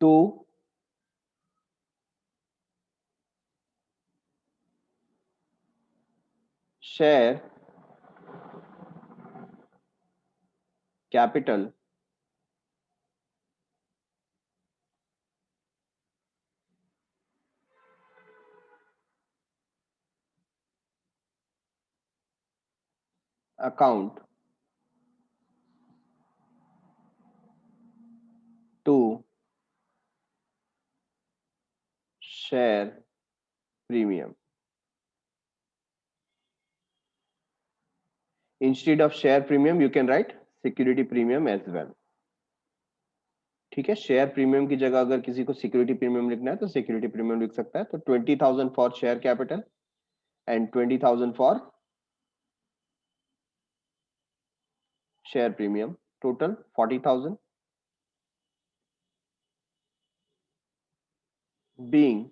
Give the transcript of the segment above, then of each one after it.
to share capital account to share premium. Instead of share premium, you can write security premium as well. ठीक है, share premium की जगह अगर किसी को सिक्योरिटी प्रीमियम लिखना है तो सिक्योरिटी प्रीमियम लिख सकता है. तो 20,000 for share capital and 20,000 for share premium, total 40,000. being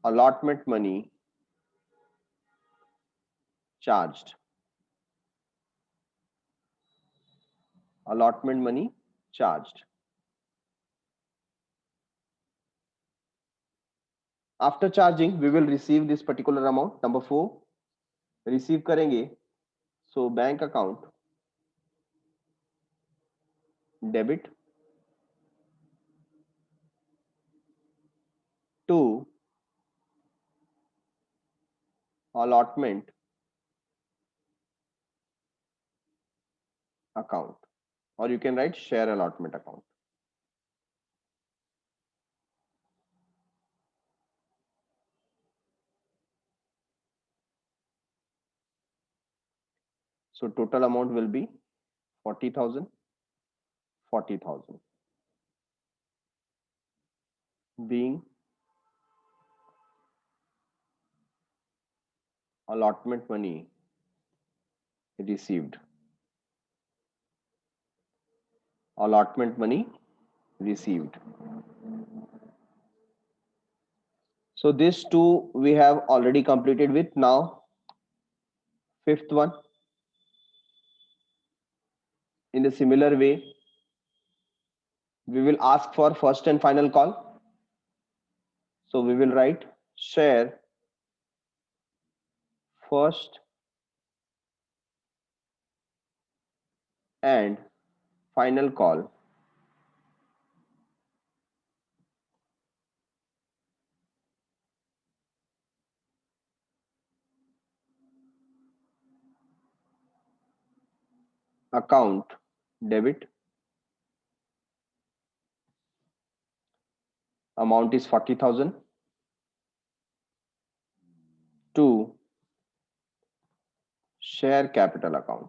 allotment money charged. Allotment money charged. After charging, we will receive this particular amount. Number 4, receive करेंगे. So bank account debit to allotment account, or you can write share allotment account. So total amount will be 40,000, 40,000. Being allotment money received. Allotment money received. So these two we have already completed with. Now fifth one, in a similar way, we will ask for first and final call. So we will write share first and final call account debit. Amount is 40,000 to share capital account.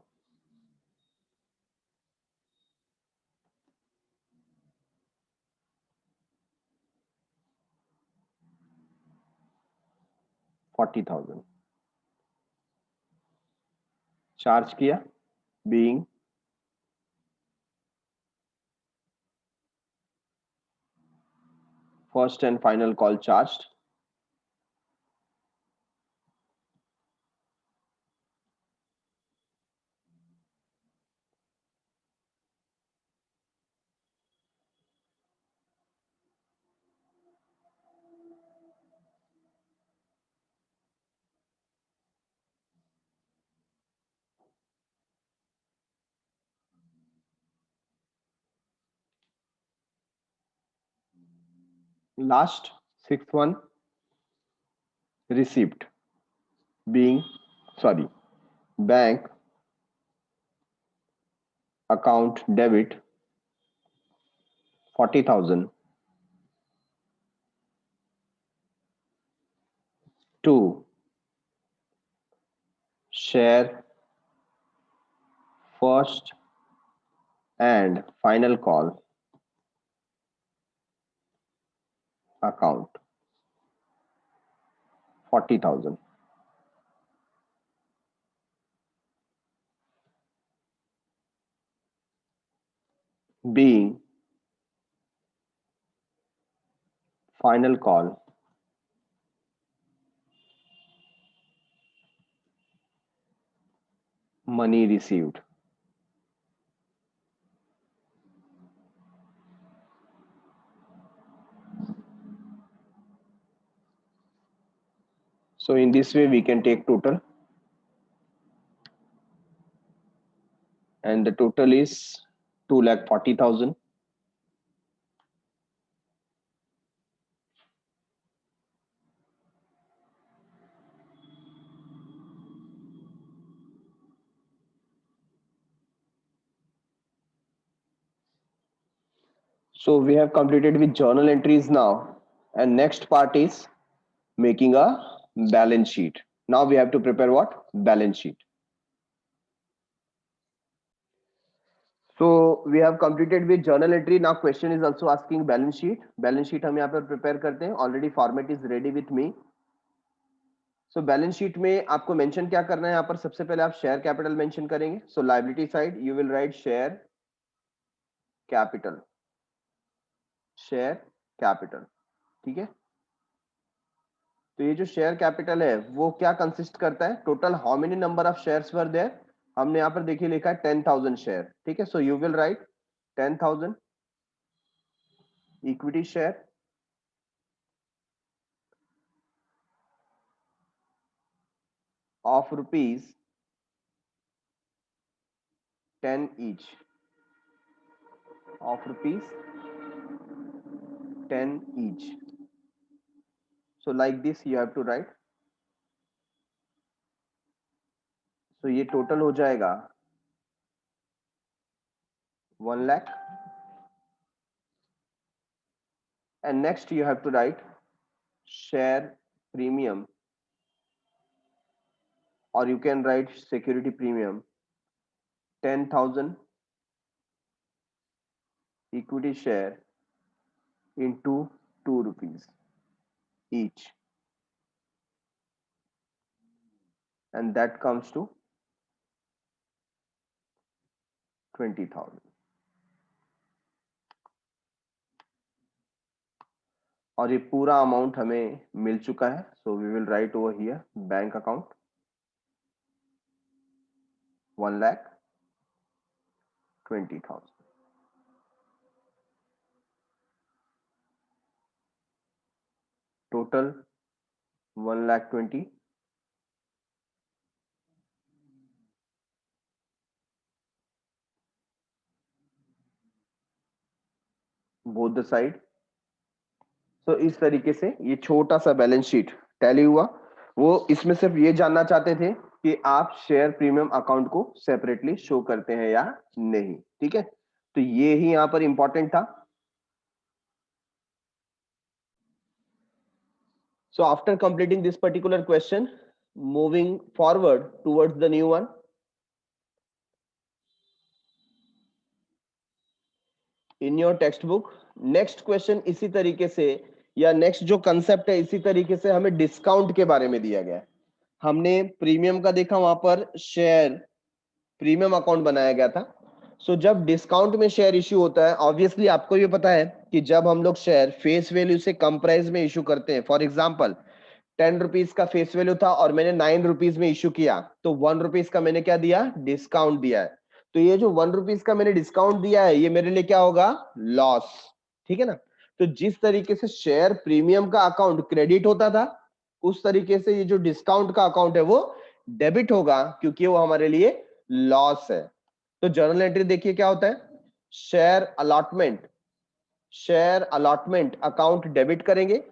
$40,000 charge किया. being first and final call charged. Last sixth one, received. being bank account debit 40,000 to share first and final call account 40,000. being final call money received. So in this way we can take total, and the total is 2,40,000. So we have completed with journal entries now, and next part is making a balance sheet. Now we have to prepare what? Balance sheet. So we have completed with journal entry. Now question is also asking balance sheet. Balance sheet हम यहाँ पर prepare करते हैं. Already format is ready with me. So balance sheet में आपको mention क्या करना है? यहाँ पर सबसे पहले आप share capital mention करेंगे. So liability side you will write share capital. Share capital. ठीक है? तो ये जो शेयर कैपिटल है वो क्या कंसिस्ट करता है? Total how many number of shares were there? हमने यहाँ पर देखिए लिखा है 10,000 शेयर. ठीक है, so you will write 10,000 equity share of rupees 10 each, of rupees 10 each. So like this you have to write. So ये टोटल हो जाएगा 1 lakh, and next you have to write share premium, or you can write security premium 10,000 equity share into 2 rupees each, and that comes to 20,000. और ये पूरा amount हमें मिल चुका है. So we will write over here bank account 1,20,000. Total 1,20,000. Both the side. So इस तरीके से ये छोटा सा बैलेंस शीट टैली हुआ. वो इसमें सिर्फ ये जानना चाहते थे कि आप शेयर प्रीमियम अकाउंट को सेपरेटली शो करते हैं या नहीं. ठीक है, तो ये ही यहां पर इंपॉर्टेंट था. So after completing this particular question, moving forward towards the new one. In your textbook, next question इसी तरीके से, या next जो concept है इसी तरीके से हमें discount के बारे में दिया गया है. हमने प्रीमियम का देखा, वहां पर शेयर प्रीमियम अकाउंट बनाया गया था. सो जब डिस्काउंट में शेयर इश्यू होता है, ऑब्वियसली आपको ये पता है कि जब हम लोग शेयर फेस वैल्यू से कम प्राइस में इश्यू करते हैं, फॉर एग्जांपल 10 रुपीज का फेस वैल्यू था और मैंने 9 रुपीज में इश्यू किया, तो 1 रुपीज का मैंने क्या दिया? डिस्काउंट दिया है. तो ये जो 1 रुपीज का मैंने डिस्काउंट दिया है, ये मेरे लिए क्या होगा? लॉस. ठीक है ना? तो जिस तरीके से शेयर प्रीमियम का अकाउंट क्रेडिट होता था, उस तरीके से ये जो डिस्काउंट का अकाउंट है वो डेबिट होगा, क्योंकि वो हमारे लिए लॉस है. तो जर्नल एंट्री देखिए क्या होता है. शेयर अलॉटमेंट अकाउंट डेबिट करेंगे,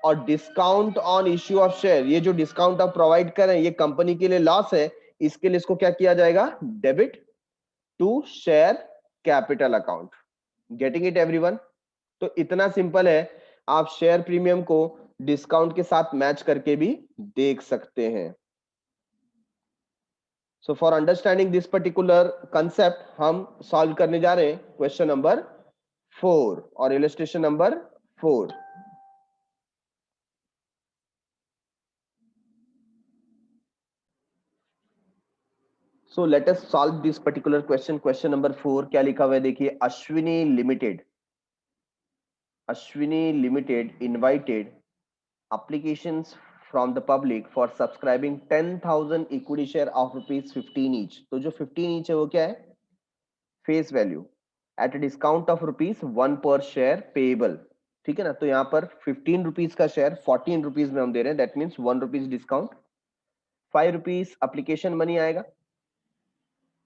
और discount on issue of share, ये जो डिस्काउंट आप प्रोवाइड कर रहे हैं ये कंपनी के लिए लॉस है, इसके लिए इसको क्या किया जाएगा? Debit to share capital account. Getting it everyone? तो इतना सिंपल है. आप शेयर प्रीमियम को डिस्काउंट के साथ मैच करके भी देख सकते हैं. So for understanding this particular concept हम सॉल्व करने जा रहे हैं क्वेश्चन नंबर 4 और illustration number 4. So let us solve this particular question. Question number 4 क्या लिखा हुआ है देखिए. Ashwini limited invited applications from the public for subscribing 10,000 equity share of rupees 15 each. तो जो 15 each है वो क्या है? Face value at a discount of rupees 1 per share payable. ठीक है ना। तो यहाँ पर 15 रुपीज का शेयर 14 रुपीज में हम दे रहे हैं, that means 1 rupees discount. 5 rupees application money आएगा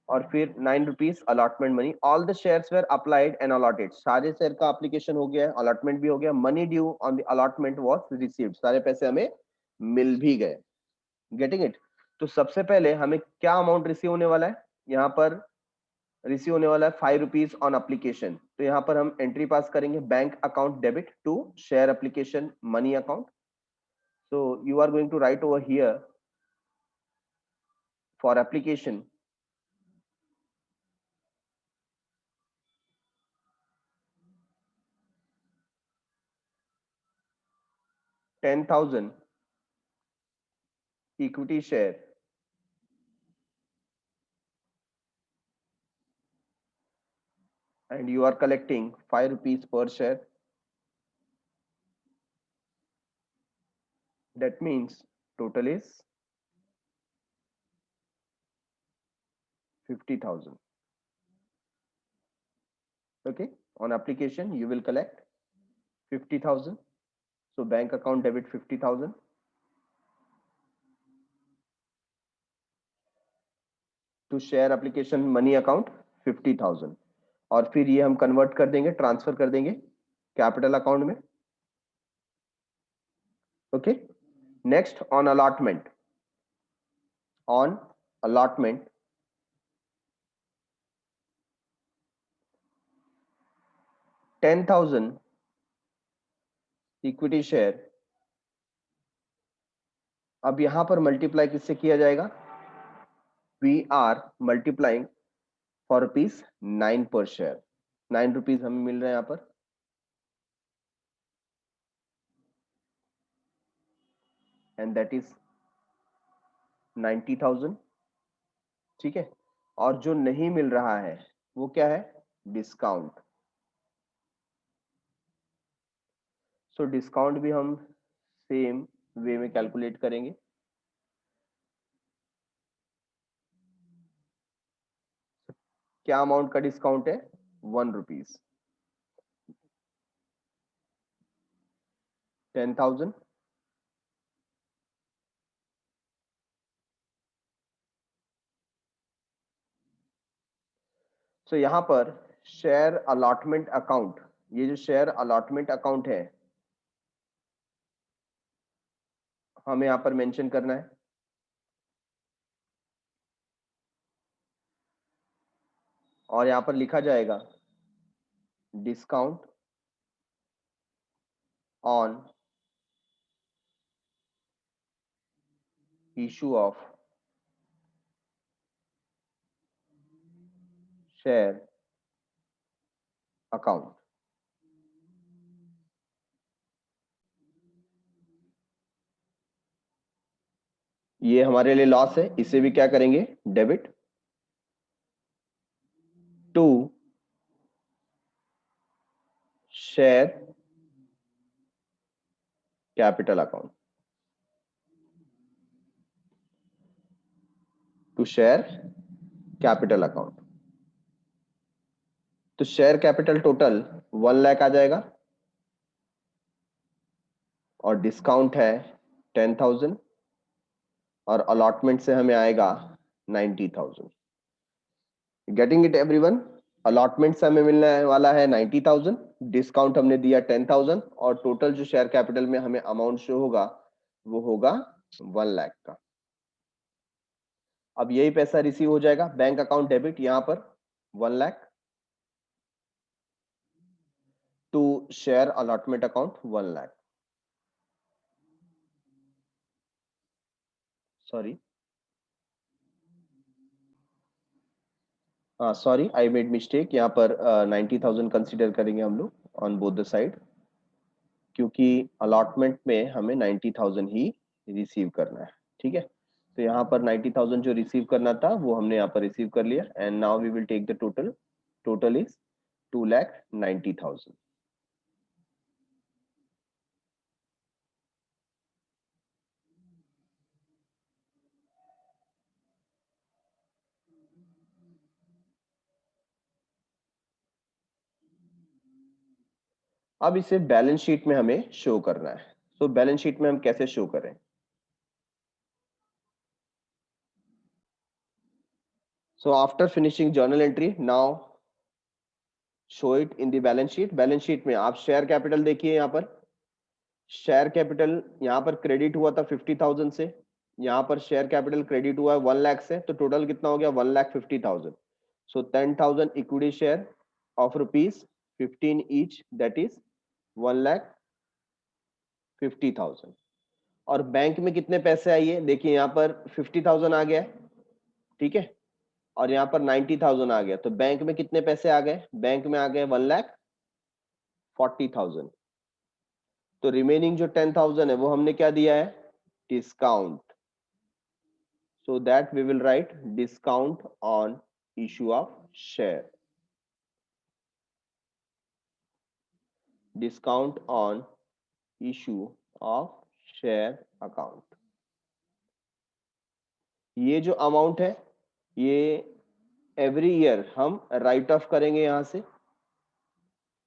और फिर 9 rupees allotment money. All the shares were applied and allotted, सारे शेयर का अप्लीकेशन हो गया है, अलॉटमेंट भी हो गया। Money due on the allotment was received, सारे पैसे हमें मिल भी गए। Getting it. तो सबसे पहले हमें क्या अमाउंट रिसीव होने वाला है, यहाँ पर रिसीव होने वाला है 5 रुपीज ऑन अप्लीकेशन। तो यहाँ पर हम एंट्री पास करेंगे, bank account debit to share application money account. So you are going to write over here for application 10,000 equity share and you are collecting 5 rupees per share. That means total is 50,000. Okay. On application, you will collect 50,000. So bank account debit 50,000 to share application money account 50,000 और फिर ये हम convert कर देंगे, transfer कर देंगे capital account में। Okay. Next on allotment, on allotment 10,000 equity share. अब यहां पर मल्टीप्लाई किससे किया जाएगा, we are multiplying for rupees 9 per share. 9 rupees हमें मिल रहे हैं यहां पर, एंड दैट इज 90,000। ठीक है। और जो नहीं मिल रहा है वो क्या है, डिस्काउंट। सो डिस्काउंट भी हम सेम वे में कैलकुलेट करेंगे। क्या अमाउंट का डिस्काउंट है, 1 रुपीज। 10,000 सो यहां पर शेयर अलॉटमेंट अकाउंट, ये जो शेयर अलॉटमेंट अकाउंट है हमें यहां पर मेंशन करना है। और यहां पर लिखा जाएगा discount on issue of share account. ये हमारे लिए लॉस है, इसे भी क्या करेंगे, debit to share capital account, to share capital account. तो शेयर कैपिटल टोटल 1 लाख आ जाएगा और डिस्काउंट है 10,000 और अलॉटमेंट से हमें आएगा 90,000। Getting it everyone. अलॉटमेंट से हमें मिलने वाला है 90,000, डिस्काउंट हमने दिया 10,000 और टोटल जो शेयर कैपिटल में हमें अमाउंट शो होगा वो होगा 1 लाख का। अब यही पैसा रिसीव हो जाएगा, बैंक अकाउंट डेबिट यहां पर 1 lakh to share allotment account 1 lakh. Sorry, sorry I made mistake, यहाँ पर 90,000 कंसिडर करेंगे हम लोग ऑन बोथ द साइड, क्योंकि अलॉटमेंट में हमें 90,000 ही रिसीव करना है। ठीक है। तो यहाँ पर 90,000 जो रिसीव करना था वो हमने यहाँ पर रिसीव कर लिया, and now we will take the total. Total is 2,90,000। अब इसे बैलेंस शीट में हमें शो करना है। तो बैलेंस शीट में हम कैसे शो करें? So after finishing journal entry, now show it in the balance sheet. Balance sheet में आप शेयर कैपिटल देखिए, यहाँ पर शेयर कैपिटल यहाँ पर क्रेडिट हुआ था 50,000 से, यहाँ पर शेयर कैपिटल क्रेडिट हुआ है 1 लाख से, तो टोटल कितना हो गया 1,50,000। सो 10,000 equity share of ₹15 each, that is 1,50,000। और बैंक में कितने पैसे आइए, देखिए यहाँ पर 50,000 आ गया, ठीक है, और यहाँ पर 90,000 आ गया, तो बैंक में कितने पैसे आ गए, बैंक में आ गए 1,40,000। तो रिमेनिंग जो 10,000 है वो हमने क्या दिया है, discount. So that we will write discount on issue of share. Discount on issue of share account. ये जो अमाउंट है ये एवरी ईयर हम राइट ऑफ करेंगे, यहां से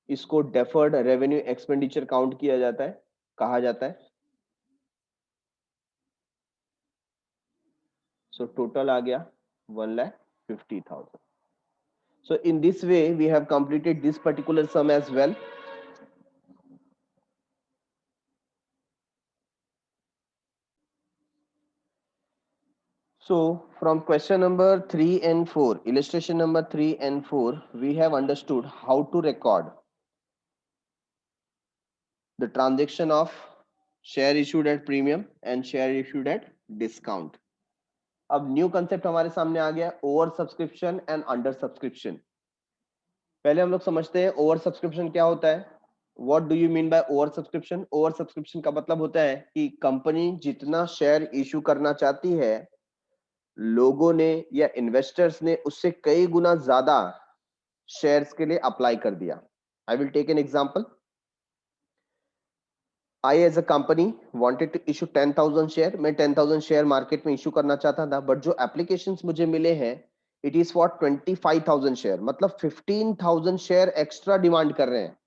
इसको डेफर्ड रेवेन्यू एक्सपेंडिचर काउंट किया जाता है, कहा जाता है। सो टोटल आ गया 1,50,000। So in this way we have completed this particular sum as well. So from question number 3 and 4, illustration number 3 and 4, we have understood how to record the transaction of share issued at premium and share issued at discount. अब new concept हमारे सामने आ गया, over subscription and under subscription. पहले हम लोग समझते हैं over subscription क्या होता है। What do you mean by over subscription? Over subscription का मतलब होता है कि कंपनी जितना शेयर इशू करना चाहती है, लोगों ने या इन्वेस्टर्स ने उससे कई गुना ज्यादा शेयर्स के लिए अप्लाई कर दिया। I will take an example. I as a company wanted to issue 10,000 share, मैं 10,000 शेयर मार्केट में इशू करना चाहता था, बट जो एप्लीकेशंस मुझे मिले हैं इट इज फॉर 25,000 शेयर, मतलब 15,000 शेयर एक्स्ट्रा डिमांड कर रहे हैं।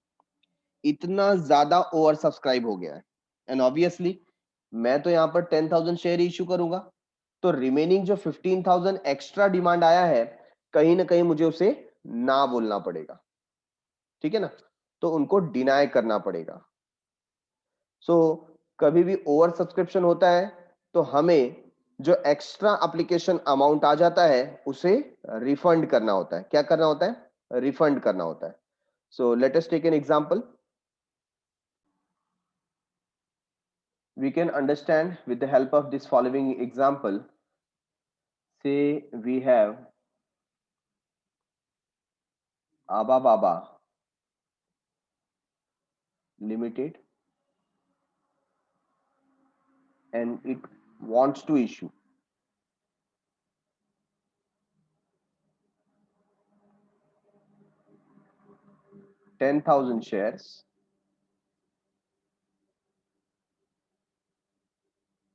इतना ज्यादा ओवर सब्सक्राइब हो गया है, एंड ऑब्वियसली मैं तो यहाँ पर 10,000 शेयर इशू करूंगा, तो रिमेनिंग जो 15,000 एक्स्ट्रा डिमांड आया है, कहीं ना कहीं मुझे उसे ना बोलना पड़ेगा, ठीक है ना, तो उनको डिनाई करना पड़ेगा। सो कभी भी ओवर सब्सक्रिप्शन होता है तो हमें जो एक्स्ट्रा एप्लीकेशन अमाउंट आ जाता है उसे रिफंड करना होता है। क्या करना होता है? रिफंड करना होता है। So let us take an example. We can understand with the help of this following example. Say we have Aba Baba Limited and it wants to issue 10,000 shares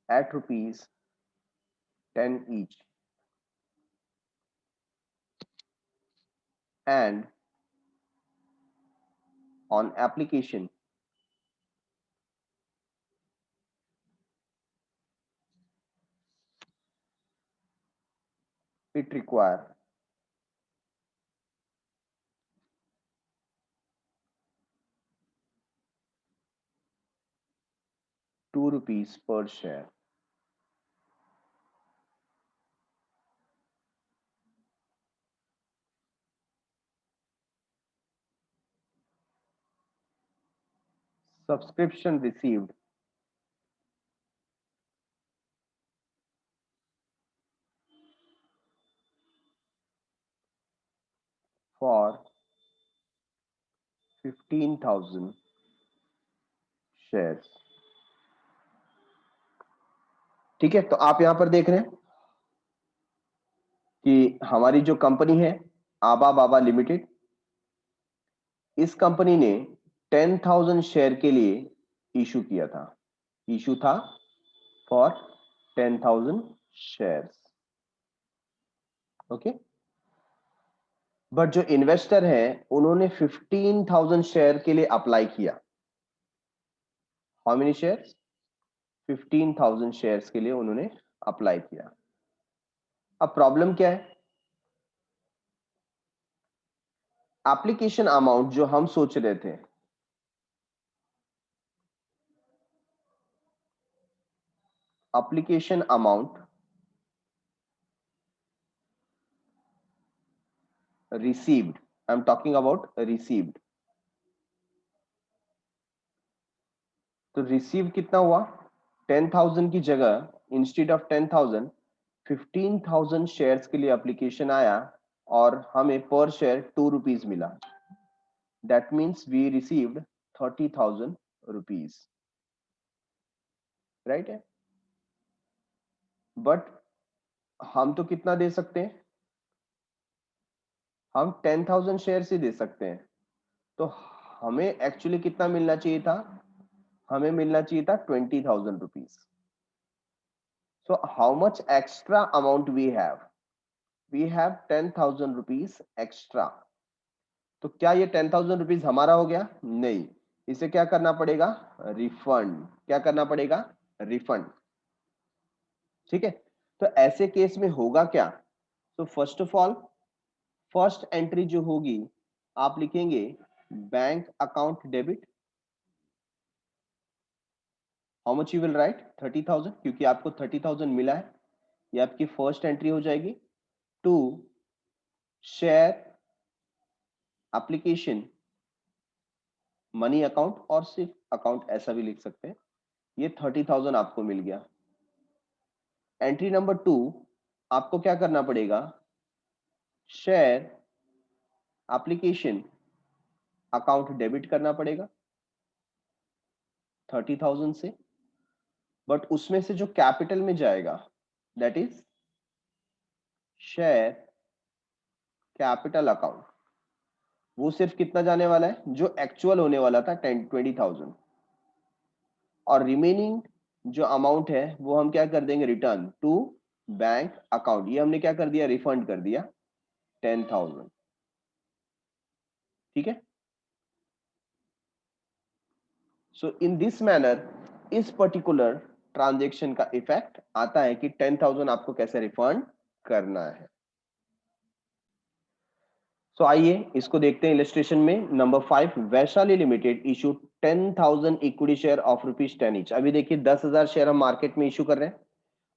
at ₹10 each, and on application it require ₹2 per share. Subscription received for 15,000 shares. ठीक है, तो आप यहां पर देख रहे हैं कि हमारी जो कंपनी है आबा बाबा लिमिटेड, इस कंपनी ने 10,000 शेयर के लिए इशू किया था, इशू था फॉर 10,000 शेयर्स, ओके। बट जो इन्वेस्टर है उन्होंने 15,000 शेयर के लिए अप्लाई किया, हाउ मेनी शेयर्स, 15,000 शेयर्स के लिए उन्होंने अप्लाई किया। अब प्रॉब्लम क्या है, एप्लीकेशन अमाउंट जो हम सोच रहे थे, application amount received, I'm talking about received, तो रिसीव कितना हुआ, 10,000 की जगह इंस्टेड ऑफ 10,000 15,000 शेयर्स के लिए एप्लीकेशन आया और हमें पर शेयर 2 रुपीज मिला। That means we received 30,000 rupees, right है। बट हम तो कितना दे सकते हैं, हम 10,000 शेयर्स ही दे सकते हैं, तो हमें एक्चुअली कितना मिलना चाहिए था, हमें मिलना चाहिए था 20,000 rupees. So how much extra amount we have? We have 10,000 rupees extra. तो क्या ये 10,000 रुपीज हमारा हो गया, नहीं, इसे क्या करना पड़ेगा, रिफंड। क्या करना पड़ेगा, रिफंड। ठीक है, तो ऐसे केस में होगा क्या, तो first of all first entry जो होगी आप लिखेंगे bank account debit, how much you will write, 30,000, क्योंकि आपको 30,000 मिला है, ये आपकी फर्स्ट एंट्री हो जाएगी। To share application money account, और सिर्फ अकाउंट ऐसा भी लिख सकते हैं, ये 30,000 आपको मिल गया। एंट्री नंबर 2 आपको क्या करना पड़ेगा, शेयर एप्लीकेशन अकाउंट डेबिट करना पड़ेगा 30,000 से, बट उसमें से जो कैपिटल में जाएगा that is share capital account, वो सिर्फ कितना जाने वाला है, जो एक्चुअल होने वाला था 20,000, और रिमेनिंग जो अमाउंट है वो हम क्या कर देंगे, रिटर्न टू बैंक अकाउंट। ये हमने क्या कर दिया, रिफंड कर दिया 10,000। ठीक है, सो इन दिस मैनर इस पर्टिकुलर ट्रांजेक्शन का इफेक्ट आता है कि 10,000 आपको कैसे रिफंड करना है। सो आइए इसको देखते हैं इलस्ट्रेशन में। Number 5, Vaishali limited issue 10,000 equity share of ₹10 each. अभी देखिए 10,000 शेयर हम मार्केट में इशू कर रहे हैं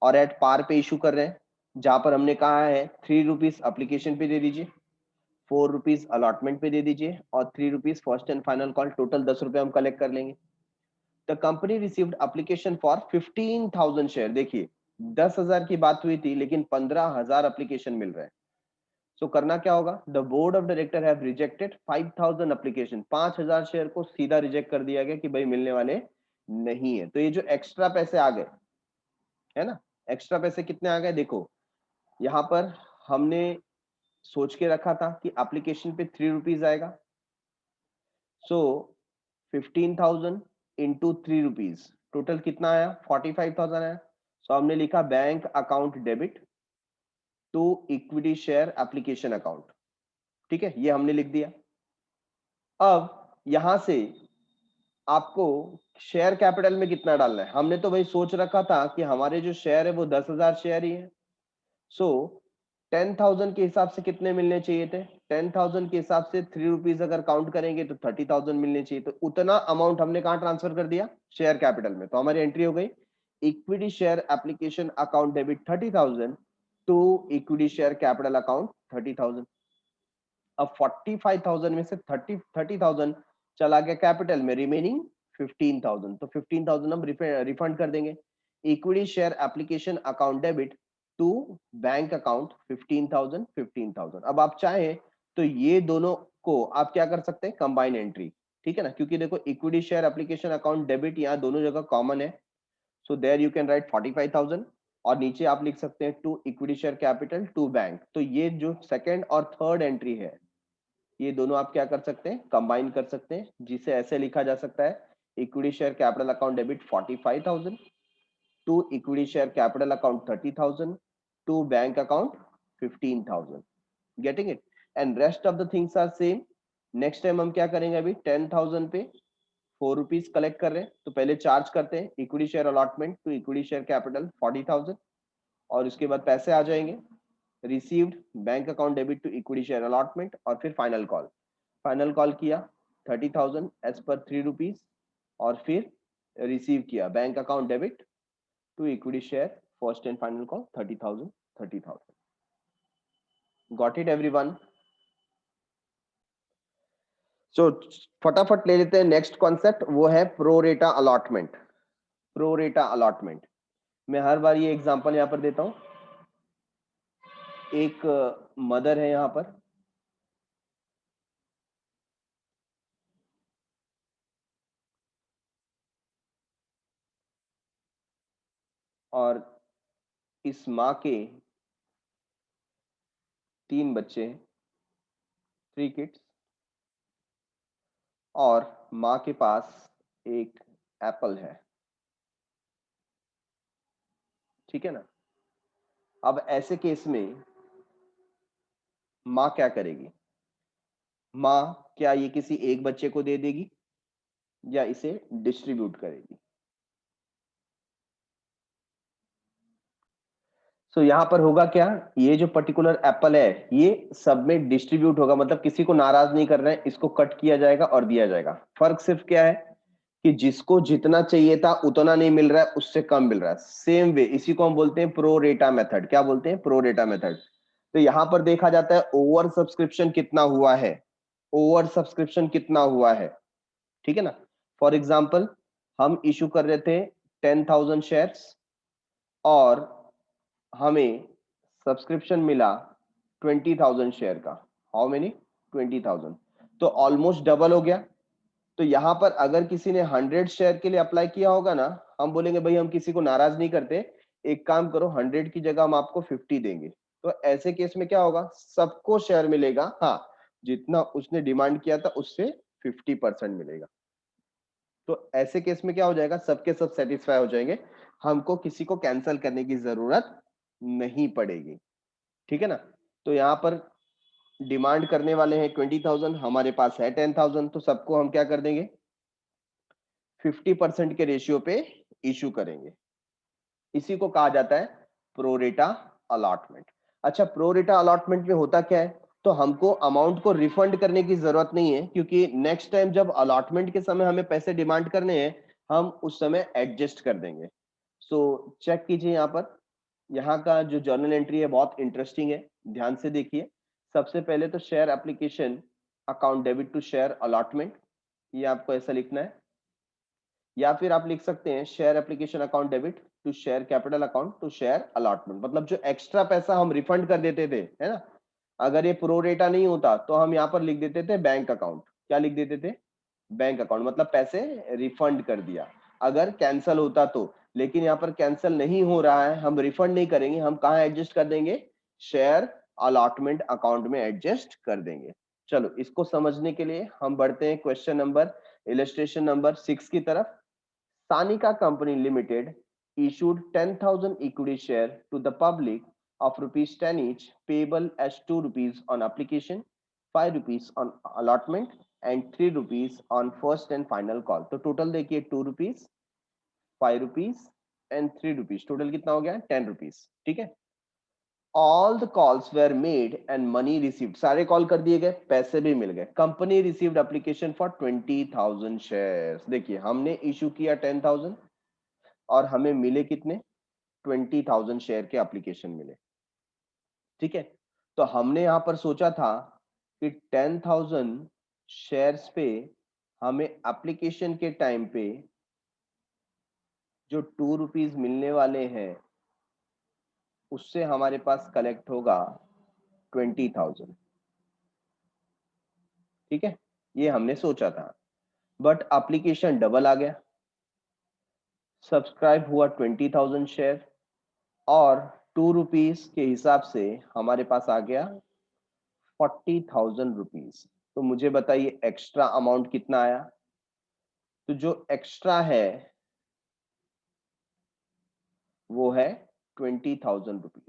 और एट पार पे इशू कर रहे हैं, जहां पर हमने कहा है 3 रुपीज अप्लीकेशन पे दे दीजिए, 4 रुपीज अलॉटमेंट पे दे दीजिए और 3 rupees first and final call, total 10 रुपए हम कलेक्ट कर लेंगे। The company received application for 15,000 share. देखिए 10,000 की बात हुई थी लेकिन 15,000 एप्लीकेशन मिल रहे हैं। सो करना क्या होगा, the board of director have rejected 5,000 application. 5,000 share को सीधा रिजेक्ट कर दिया गया कि भाई मिलने वाले नहीं है। तो ये जो एक्स्ट्रा पैसे आ गए है ना, एक्स्ट्रा पैसे कितने आ गए, देखो यहां पर हमने सोच के रखा था कि एप्लीकेशन पे 3 रुपीज आएगा, सो 15,000 इंटू 3 रुपीज, टोटल कितना आया, 45,000 आया। सो हमने लिखा bank account debit to equity share application account. ठीक है, ये हमने लिख दिया। अब यहां से आपको शेयर कैपिटल में कितना डालना है, हमने तो भाई सोच रखा था कि हमारे जो शेयर है वो 10,000 शेयर ही है। सो 10,000 के हिसाब से कितने मिलने चाहिए थे, 10,000 के हिसाब से 3 रुपीज अगर काउंट करेंगे तो 30,000 मिलने चाहिए। तो उतना अमाउंट हमने कहां ट्रांसफर कर दिया, शेयर कैपिटल में। तो हमारी एंट्री हो गई equity share application account debit 30,000 to equity share capital account 30,000। अब 45,000 में से 30,000 चला गया कैपिटल में, रिमेनिंग 15,000। तो 15,000 हम रिफंड कर देंगे। Equity share application account debit to bank account 15,000। अब आप चाहें तो ये दोनों को आप क्या कर सकते हैं, कंबाइन एंट्री। ठीक है ना, क्योंकि देखो equity share application account debit यहाँ दोनों जगह कॉमन है, so there you can write 45,000 और नीचे आप लिख सकते हैं to equity share capital to bank. तो ये जो सेकेंड और थर्ड एंट्री है ये दोनों आप क्या कर सकते हैं, कंबाइन कर सकते हैं, जिसे ऐसे लिखा जा सकता है equity share capital account debit 45,000 to equity share capital account 30,000 to bank account 15,000। Getting it, and rest of the things are same. Next time हम क्या करेंगे, अभी 10,000 पे ₹4 कलेक्ट कर रहे हैं, तो पहले चार्ज करते हैं equity share allotment to equity share capital 40,000 और उसके बाद पैसे आ जाएंगे received bank account debit to equity share allotment और फिर फाइनल कॉल किया 30,000 एज पर ₹3 और फिर रिसीव किया bank account debit to equity share first and final call 30,000 got it everyone. So फटाफट ले लेते हैं नेक्स्ट कॉन्सेप्ट, वो है प्रोरेटा अलॉटमेंट। प्रोरेटा अलॉटमेंट मैं हर बार ये एग्जांपल यहां पर देता हूं। एक मदर है यहां पर, और इस माँ के 3 बच्चे हैं, 3 किड्स, और माँ के पास एक एप्पल है, ठीक है ना। अब ऐसे केस में माँ क्या करेगी? माँ क्या ये किसी एक बच्चे को दे देगी या इसे डिस्ट्रीब्यूट करेगी? तो यहाँ पर होगा क्या, ये जो पर्टिकुलर एप्पल है ये सब में डिस्ट्रीब्यूट होगा, मतलब किसी को नाराज नहीं कर रहे हैं, इसको कट किया जाएगा और दिया जाएगा। फर्क सिर्फ क्या है कि जिसको जितना चाहिए था उतना नहीं मिल रहा है, उससे कम मिल रहा है। सेम वे इसी को हम बोलते हैं प्रोरेटा मेथड। क्या बोलते हैं? Pro rata method. तो यहां पर देखा जाता है ओवर सब्सक्रिप्शन कितना हुआ है, ओवर सब्सक्रिप्शन कितना हुआ है, ठीक है ना। फॉर एग्जाम्पल हम इशू कर रहे थे 10,000 शेयर्स और हमें सब्सक्रिप्शन मिला 20,000 शेयर का। How many? 20,000। तो ऑलमोस्ट डबल हो गया। तो यहां पर अगर किसी ने 100 शेयर के लिए अप्लाई किया होगा ना, हम बोलेंगे भाई हम किसी को नाराज नहीं करते, एक काम करो 100 की जगह हम आपको 50 देंगे। तो ऐसे केस में क्या होगा, सबको शेयर मिलेगा, हाँ जितना उसने डिमांड किया था उससे 50% मिलेगा। तो ऐसे केस में क्या हो जाएगा, सबके सब सेटिस्फाई हो जाएंगे, हमको किसी को कैंसिल करने की जरूरत नहीं पड़ेगी, ठीक है ना। तो यहाँ पर डिमांड करने वाले हैं 20,000, हमारे पास है 10,000, तो सबको हम क्या कर देंगे 50% के रेशियो पे इशू करेंगे। इसी को कहा जाता है प्रोरेटा अलॉटमेंट। अच्छा, प्रोरेटा अलॉटमेंट में होता क्या है, तो हमको अमाउंट को रिफंड करने की जरूरत नहीं है, क्योंकि नेक्स्ट टाइम जब अलॉटमेंट के समय हमें पैसे डिमांड करने हैं हम उस समय एडजस्ट कर देंगे। सो चेक कीजिए यहाँ पर, यहाँ का जो जर्नल एंट्री है बहुत इंटरेस्टिंग है, ध्यान से देखिए। सबसे पहले तो share application account debit to share allotment, ये आपको ऐसा लिखना है, या फिर आप लिख सकते हैं share application account debit to share capital account to share allotment. मतलब जो एक्स्ट्रा पैसा हम रिफंड कर देते थे, है ना, अगर ये प्रोरेटा नहीं होता तो हम यहाँ पर लिख देते थे बैंक अकाउंट। क्या लिख देते थे? बैंक अकाउंट, मतलब पैसे रिफंड कर दिया अगर कैंसल होता तो। लेकिन यहाँ पर कैंसल नहीं हो रहा है, हम रिफंड नहीं करेंगे, हम कहाँ एडजस्ट कर देंगे? शेयर अलॉटमेंट अकाउंट में एडजस्ट कर देंगे। चलो इसको समझने के लिए हम बढ़ते हैं क्वेश्चन नंबर, इलस्ट्रेशन नंबर 6 की तरफ। Sanika Company Limited issued 10,000 equity share to the public of ₹10 each, payable as ₹2 on application, ₹5 on allotment, and ₹3 on first and final call. तो टोटल देखिए ₹2, ₹5 and ₹3। टोटल कितना हो गया? ₹10, ठीक है। All the calls were made and money received, सारे call कर दिए गए, पैसे भी मिल गए। Company received application for 20,000 shares. देखिए हमने इशू किया 10,000 और हमें मिले कितने? 20,000 शेयर के एप्लीकेशन मिले, ठीक है। तो हमने यहां पर सोचा था कि 10,000 शेयर्स पे हमें एप्लीकेशन के टाइम पे जो ₹2 मिलने वाले हैं उससे हमारे पास कलेक्ट होगा 20,000, ठीक है, ये हमने सोचा था। बट एप्लीकेशन डबल आ गया, सब्सक्राइब हुआ 20,000 शेयर और ₹2 के हिसाब से हमारे पास आ गया ₹40,000। तो मुझे बताइए एक्स्ट्रा अमाउंट कितना आया? तो जो एक्स्ट्रा है वो है ₹20,000।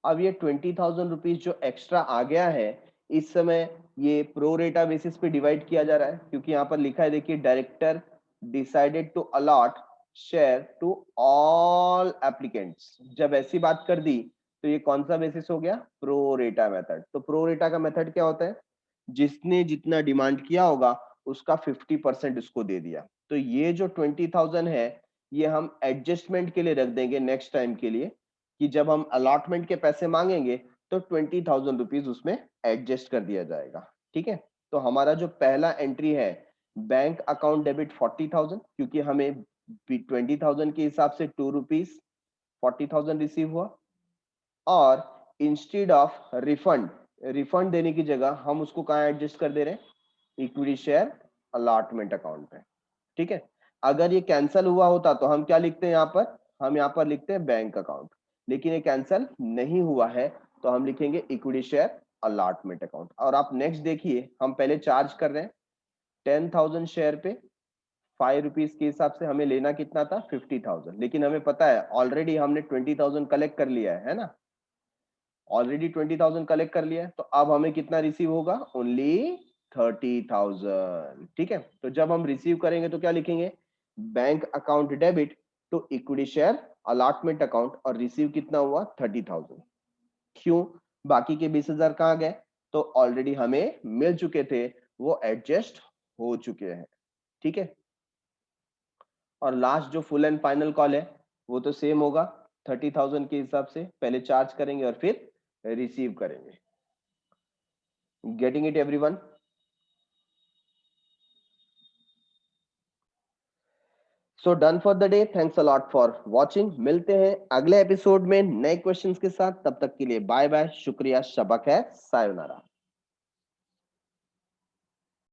अब ये ₹20,000 जो एक्स्ट्रा आ गया है, इस समय ये प्रो रेटा बेसिस पे डिवाइड किया जा रहा है, क्योंकि यहाँ पर लिखा है देखिए director decided to allot share to all applicants. जब ऐसी बात कर दी तो ये कौन सा बेसिस हो गया? प्रो रेटा मेथड। तो प्रो रेटा का मेथड क्या होता है? जिसने जितना डिमांड किया होगा उसका 50% उसको दे दिया। तो ये जो 20,000 है ये हम एडजस्टमेंट के लिए रख देंगे नेक्स्ट टाइम के लिए, कि जब हम अलॉटमेंट के पैसे मांगेंगे तो 20,000 रुपीज उसमें एडजस्ट कर दिया जाएगा। ठीक है, तो हमारा जो पहला एंट्री है बैंक अकाउंट डेबिट 40,000, क्योंकि हमें 20,000 के हिसाब से 2 रुपीज 40,000 रिसीव हुआ। और इंस्टेड ऑफ रिफंड, रिफंड देने की जगह हम उसको कहाँ एडजस्ट कर दे रहे हैं? इक्विटी शेयर अलॉटमेंट अकाउंट पे। ठीक है, अगर ये कैंसिल हुआ होता तो हम क्या लिखते हैं यहाँ पर? हम यहाँ पर लिखते हैं बैंक अकाउंट, लेकिन ये कैंसिल नहीं हुआ है तो हम लिखेंगे इक्विटी शेयर अलॉटमेंट अकाउंट। और आप नेक्स्ट देखिए, हम पहले चार्ज कर रहे हैं 10,000 शेयर पे 5 रुपीज के हिसाब से हमें लेना कितना था? 50,000। लेकिन हमें पता है ऑलरेडी हमने 20,000 कलेक्ट कर लिया है ना, ऑलरेडी 20,000 कलेक्ट कर लिया है, तो अब हमें कितना रिसीव होगा? ओनली 30,000। ठीक है, तो जब हम रिसीव करेंगे तो क्या लिखेंगे? Bank account debit to equity share allotment account, और रिसीव कितना हुआ? 30,000। क्यों? बाकी के 20,000 कहाँ गए? तो ऑलरेडी हमें मिल चुके थे, वो एडजस्ट हो चुके हैं। ठीक है, और लास्ट जो फुल एंड फाइनल कॉल है वो तो सेम होगा, 30,000 के हिसाब से पहले चार्ज करेंगे और फिर रिसीव करेंगे। Getting it everyone? So done for the day, thanks a lot for watching. मिलते हैं अगले एपिसोड में नए क्वेश्चंस के साथ, तब तक के लिए बाय बाय, शुक्रिया, शबक है, सायोनारा।